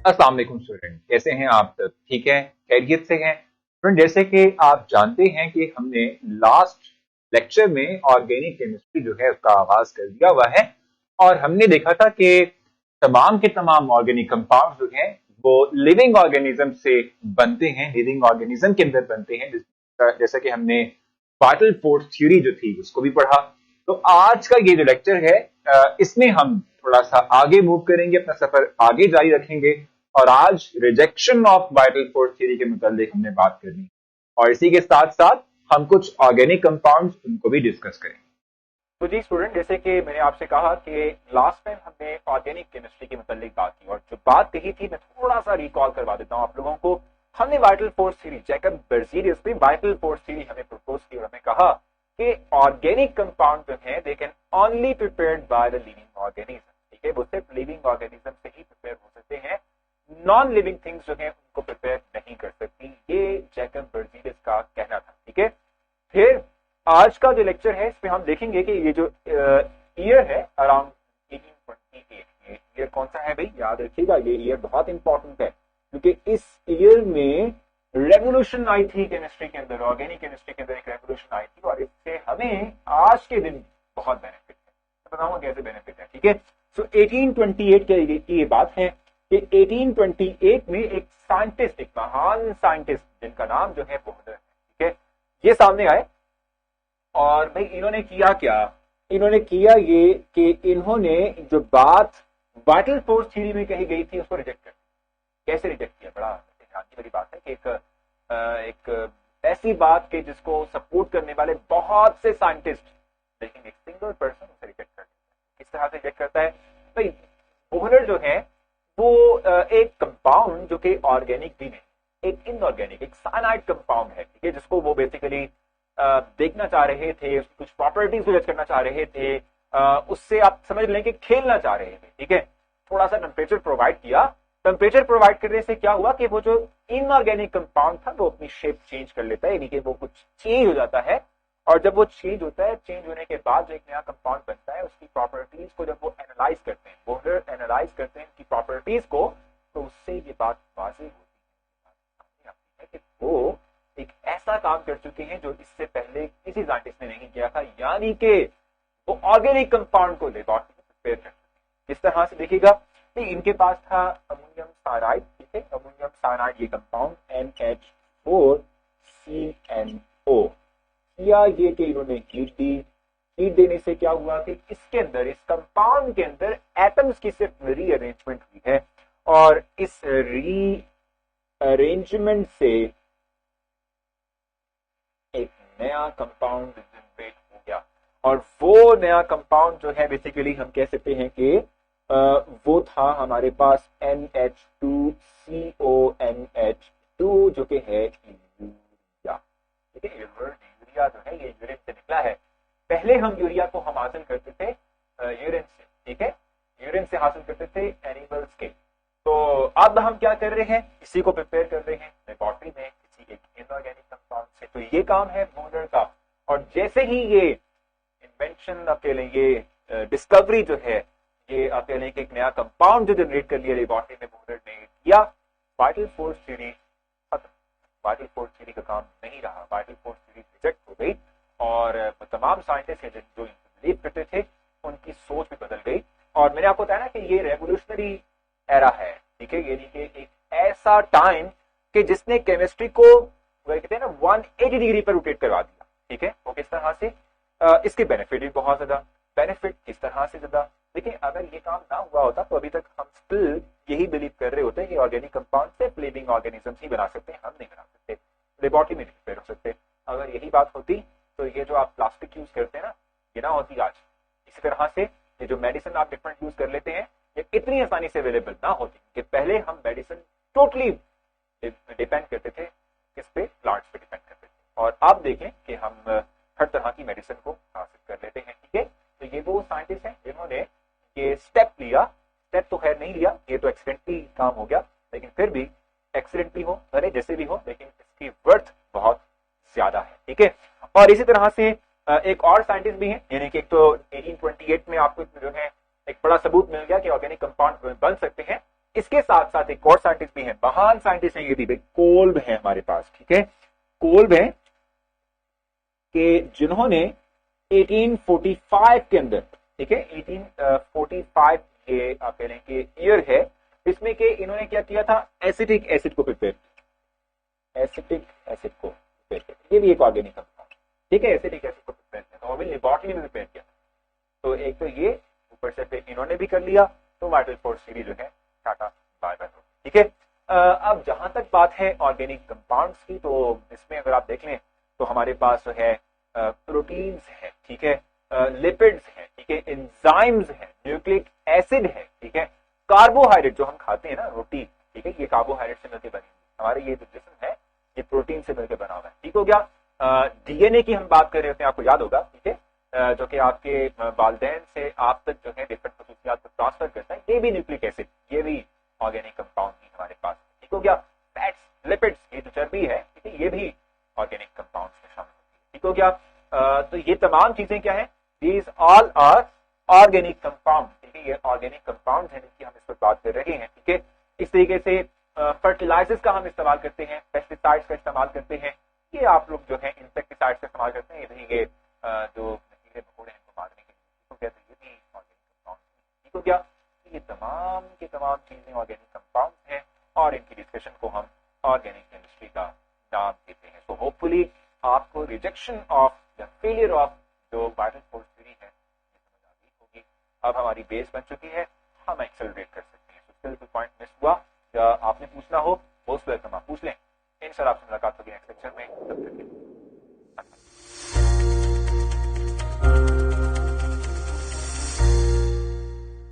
अस्सलाम वालेकुम स्टूडेंट, कैसे हैं आप सब? ठीक हैं, खैरियत से हैं स्टूडेंट? जैसे कि आप जानते हैं कि हमने लास्ट लेक्चर में ऑर्गेनिक केमिस्ट्री जो है उसका आगाज कर दिया हुआ है और हमने देखा था कि तमाम के तमाम ऑर्गेनिक कंपाउंड जो हैं वो लिविंग ऑर्गेनिज्म से बनते हैं, लिविंग ऑर्गेनिज्म के अंदर बनते हैं। जैसा कि हमने वाइटल फोर्स थ्योरी जो थी उसको भी पढ़ा। तो आज का ये जो लेक्चर है इसमें हम थोड़ा सा आगे मूव करेंगे, अपना सफर आगे जारी रखेंगे और आज rejection of vital force theory के मुतालिक हमने बात करनी और इसी के साथ साथ हम कुछ ऑर्गेनिक कंपाउंड्स उनको भी डिस्कस करेंगे। तो जी स्टूडेंट, जैसे कि मैंने आपसे कहा कि लास्ट टाइम हमने ऑर्गेनिक केमिस्ट्री के मुतालिक बात की और जो बात कही थी मैं थोड़ा सा रिकॉल करवा देता हूँ आप लोगों को। हमने वाइटल फोर्स थ्योरी, जैकब बेrzelius ने वाइटल फोर्स थ्योरी हमें प्रपोज की और हमें कहा कि ऑर्गेनिक कंपाउंड जो है they can only prepared by the living organism. ठीक है, वो सिर्फ लिविंग ऑर्गेनिज्म से ही प्रिपेयर हो सकते हैं, नॉन लिविंग थिंग्स जो है उनको प्रिपेयर नहीं कर सकती। ये जैकब बेrzelius का कहना था। ठीक है, फिर आज का जो लेक्चर है इसमें हम देखेंगे कि ये जो ईयर है अराउंड 1828, ये ईयर कौन सा है भाई, याद रखिएगा ये ईयर बहुत इंपॉर्टेंट है क्योंकि इस ईयर में रेवोल्यूशन आई थी केमिस्ट्री के अंदर, ऑर्गेनिक केमिस्ट्री के अंदर एक रेवोल्यूशन आई थी और इससे हमें आज के दिन बहुत बेनिफिट है। तो बताऊंगा कैसे बेनिफिट है। ठीक है, सो 1828 की ये बात है कि 1828 में एक साइंटिस्ट, एक महान साइंटिस्ट जिनका नाम जो है बोहलर है, ठीक है, ये सामने आए और भाई इन्होंने किया क्या, इन्होंने किया ये कि इन्होंने जो बात वाइटल फोर्स थ्योरी में कही गई थी उसको रिजेक्ट कर दिया। कैसे रिजेक्ट किया, बड़ा ध्यान की बड़ी बात है कि एक ऐसी बात के जिसको सपोर्ट करने वाले बहुत से साइंटिस्ट, लेकिन एक सिंगल पर्सन उसे रिजेक्ट कर दिया। किस तरह से रिजेक्ट करता है भाई, बोहलर जो है वो एक कंपाउंड जो कि ऑर्गेनिक भी नहीं, एक इनऑर्गेनिक, एक साइनाइड कंपाउंड है, ठीक है, जिसको वो बेसिकली देखना चाह रहे थे, कुछ प्रॉपर्टीज को जज करना चाह रहे थे, उससे आप समझ लें कि खेलना चाह रहे थे। ठीक है, थोड़ा सा टेम्परेचर प्रोवाइड किया, टेम्परेचर प्रोवाइड करने से क्या हुआ कि वो जो इनऑर्गेनिक कंपाउंड था वो अपनी शेप चेंज कर लेता है, यानी कि वो कुछ चेंज हो जाता है और जब वो चेंज होता है, चेंज होने के बाद जो एक नया कंपाउंड बनता है उसकी प्रॉपर्टीज को जब वो एनालाइज करते हैं, वो एनालाइज करते हैं उनकी प्रॉपर्टीज को, तो उससे ये बात वाज़ेह होती है कि वो एक ऐसा काम कर चुके हैं जो इससे पहले किसी साइंटिस्ट ने नहीं किया था, यानी कि वो ऑर्गेनिक कंपाउंड को लेबोरेटरी में प्रिपेयर कर चुके हैं। इस तरह से देखिएगा कि इनके पास था अमोनियम साइनाइड। ठीक है, अमोनियम साइनाइड ये कंपाउंड NH4CnO किया, ये कि इन्होंने हीट दी। हीट देने से क्या हुआ कि इसके अंदर, इस कंपाउंड के अंदर एटम्स की सिर्फ रीअरेंजमेंट हुई है और इस रीअरेंजमेंट से एक नया कंपाउंड जनरेट हो गया और वो नया कंपाउंड जो है बेसिकली हम कह सकते हैं कि वो था हमारे पास NH2CONH2 जो कि है यूरिया। ठीक है, यूरिया जो है ये यूरिन से निकला है। पहले हम यूरिया को हम हासिल करते थे यूरिन से, ठीक है, यूरिन से हासिल करते थे एनिमल्स के। तो अब हम क्या कर रहे हैं, इसी को प्रिपेयर कर रहे हैं लेबोरेटरी में किसी एक इनऑर्गेनिक कंपाउंड से। तो ये काम है बोहलर का और जैसे ही ये इन्वेंशन आप कह लें, ये डिस्कवरी जो है, ये आप कह लें कि एक नया कंपाउंड जो जनरेट कर लिया लेबोरेटरी में बोहलर ने किया, वाइटल फोर्स थ्योरी खत्म। वाइटल फोर्स थ्योरी का काम नहीं रहा, वाइटल फोर्स थ्योरी रिजेक्ट हो गई और तमाम साइंटिस्ट जो बिलीव करते थे उनकी सोच भी बदल गई। और मैंने आपको बताया ना कि ये रेवोल्यूशनरी एरा है। ठीक है, यानी कि एक ऐसा टाइम कि जिसने केमिस्ट्री को कहते हैं ना 180 डिग्री पर रोटेट करवा दिया। ठीक है, वो किस तरह से, इसके बेनिफिट भी बहुत ज्यादा। बेनिफिट किस तरह से ज्यादा, देखिए अगर ये काम ना हुआ होता तो अभी तक हम स्टिल यही बिलीव कर रहे होते कि ऑर्गेनिक कंपाउंड सिर्फ लिविंग ऑर्गेनिजम्स ही बना सकते हैं, हम नहीं बना सकते, लेबोरेटरी में नहीं प्रिपेयर हो सकते। अगर यही बात होती तो ये जो आप प्लास्टिक यूज करते हैं ना, ये ना होती आज। इसी तरह से ये जो मेडिसिन आप डिफरेंट यूज कर लेते हैं, ये इतनी आसानी से अवेलेबल ना होती कि पहले हम मेडिसिन टोटली डिपेंड करते थे किस पे, प्लांट्स पे डिपेंड करते थे। और अब देखें कि हम हर तरह की मेडिसिन को हासिल कर लेते हैं। ठीक है, तो ये वो साइंटिस्ट हैं जिन्होंने ये स्टेप लिया। स्टेप तो खैर नहीं लिया, ये तो एक्सीडेंटली काम हो गया, लेकिन फिर भी एक्सीडेंटली हो, अरे जैसे भी हो, लेकिन इसकी वर्थ बहुत ज्यादा है। ठीक है, और इसी तरह से एक और साइंटिस्ट भी हैं, यानी कि एक तो 1828 में आपको जो है एक बड़ा सबूत मिल गया कि ऑर्गेनिक कंपाउंड बन सकते हैं, इसके साथ साथ एक और साइंटिस्ट भी है, महान साइंटिस्ट है ये भी, कोल्ब है हमारे पास, ठीक है। कोल्ब है कि जिन्होंने 1845 के अंदर, ठीक है, 1845 ये आप कह लें कि ईयर है, इसमें कि इन्होंने क्या किया था, एसिटिक एसिड को प्रिपेयर किया, एसिटिक एसिड को प्रिपेयर किया, ये भी एक ऑर्गेनिक कंपाउंड, ठीक है, एसिटिक एसिड को प्रिपेयर किया, तो वो भी लेबोरेटरी में प्रिपेयर किया। तो एक तो ये ऊपर से फिर इन्होंने भी कर लिया, तो वाइटल फोर्स सीरीज जो है टाटा बाय बाय, ठीक है। अब जहां तक बात है ऑर्गेनिक कंपाउंड्स की, तो इसमें अगर आप देख लें तो हमारे पास जो है प्रोटीन्स है, ठीक है, लिपिड्स है, ठीक है, एंजाइम्स है, न्यूक्लिक एसिड है, ठीक है, कार्बोहाइड्रेट जो हम खाते हैं ना रोटी, ठीक है, ये कार्बोहाइड्रेट से मिलकर बनी, हमारे ये जो जिस्म है ये प्रोटीन से मिलकर बना हुआ है, ठीक हो गया। डीएनए की हम बात कर रहे होते हैं, आपको याद होगा, ठीक है, जो कि आपके वालिदैन से आप तक जो है डिफरेंट खसूसियात को ट्रांसफर करता है, ये भी न्यूक्लिक एसिड, ये भी ऑर्गेनिक कंपाउंड ही हमारे पास, ठीक हो गया। फैट्स, लिपिड्स, ये जो चर्बी है, ठीक है, ये भी ऑर्गेनिक कंपाउंड्स में शामिल होती है, ठीक हो गया। तो ये तमाम चीजें क्या है, these all are organic compound, ठीक है, ये ऑर्गेनिक कंपाउंड है जिनकी हम इस पर बात कर रहे हैं, ठीक है। इस तरीके से फर्टिलाइजर्स का हम इस्तेमाल करते हैं, पेस्टिसाइड्स का इस्तेमाल करते हैं, ये आप लोग जो है इंसेक्टिसाइड्स का इस्तेमाल करते हैं, ये भी ये जो कीड़े मकोड़े हैं इनको मारने के लिए, तो कहते हैं ये भी ऑर्गेनिक कंपाउंड, ठीक हो गया। ये तमाम की तमाम चीजें ऑर्गेनिक कंपाउंड हैं और इनकी डिस्कशन को हम ऑर्गेनिक केमिस्ट्री का नाम देते हैं। तो होपफुली आपको रिजेक्शन ऑफ या फेलियर ऑफ जो वाइटल फोर्स थ्योरी है ये समझ आ गई होगी। अब हमारी बेस बन चुकी है, हम एक्सेलरेट कर सकते हैं। तो स्टिल कोई पॉइंट मिस हुआ या आपने पूछना हो, मोस्ट वेलकम, आप पूछ लें। इंशाल्लाह आपसे मुलाकात होगी नेक्स्ट लेक्चर में, तब तक के लिए।